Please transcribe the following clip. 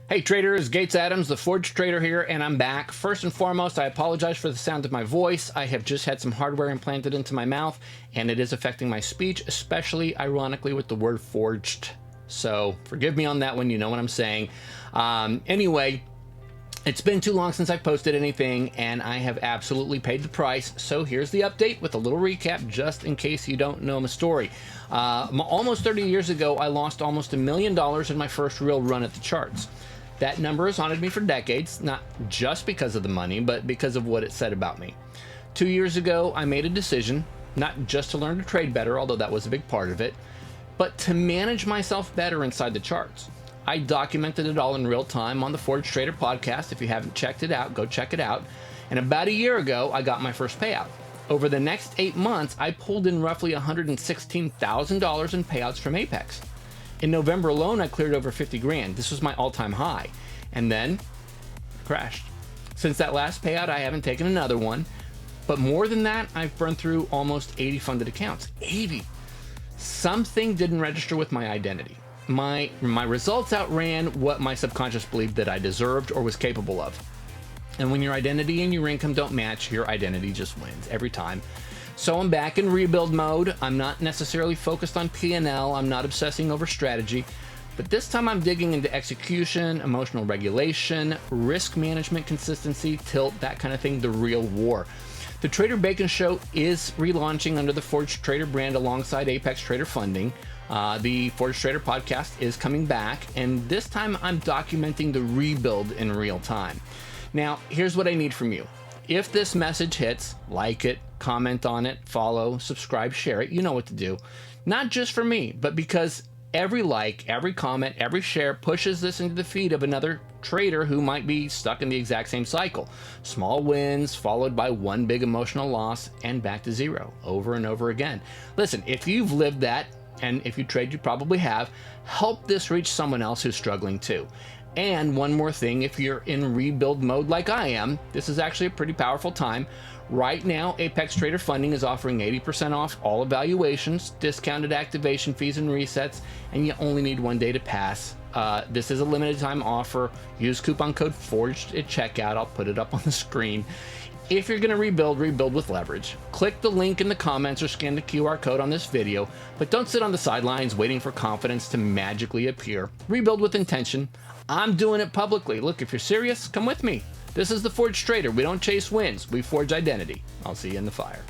Hey traders, Gates Adams, the Forge Trader here, and I'm back. First and foremost, I apologize for the sound of my voice. I have just had some hardware implanted into my mouth, and it is affecting my speech, especially ironically with the word forged. So forgive me on that one, you know what I'm saying. Anyway, it's been too long since I posted anything, and I have absolutely paid the price. So here's the update with a little recap, just in case you don't know my story. Almost 30 years ago, I lost almost $1 million in my first real run at the charts. That number has haunted me for decades, not just because of the money, but because of what it said about me. 2 years ago, I made a decision, not just to learn to trade better, although that was a big part of it, but to manage myself better inside the charts. I documented it all in real time on the Forge Trader podcast. If you haven't checked it out, go check it out. And about a year ago, I got my first payout. Over the next 8 months, I pulled in roughly $116,000 in payouts from Apex. In November alone, I cleared over 50 grand. This was my all-time high. And then, crashed. Since that last payout, I haven't taken another one. But more than that, I've burned through almost 80 funded accounts. 80! Something didn't register with my identity. My results outran what my subconscious believed that I deserved or was capable of. And when your identity and your income don't match, your identity just wins every time. So I'm back in rebuild mode. I'm not necessarily focused on P&L. I'm not obsessing over strategy. But this time I'm digging into execution, emotional regulation, risk management, consistency, tilt, that kind of thing, the real war. The Trader Bacon Show is relaunching under the Forge Trader brand alongside Apex Trader Funding. The Forge Trader podcast is coming back, and this time I'm documenting the rebuild in real time. Now, here's what I need from you. If this message hits, like it, comment on it, follow, subscribe, share it. You know what to do. Not just for me, but because every like, every comment, every share pushes this into the feed of another trader who might be stuck in the exact same cycle. Small wins followed by one big emotional loss and back to zero over and over again. Listen, if you've lived that, and if you trade, you probably have, help this reach someone else who's struggling too. And one more thing, if you're in rebuild mode like I am, this is actually a pretty powerful time. Right now, Apex Trader Funding is offering 80% off all evaluations, discounted activation fees and resets, and you only need 1 day to pass. This is a limited time offer. Use coupon code FORGED at checkout. I'll put it up on the screen. If you're going to rebuild, rebuild with leverage. Click the link in the comments or scan the QR code on this video, but don't sit on the sidelines waiting for confidence to magically appear. Rebuild with intention. I'm doing it publicly. Look, if you're serious, come with me. This is the Forge Trader. We don't chase wins. We forge identity. I'll see you in the fire.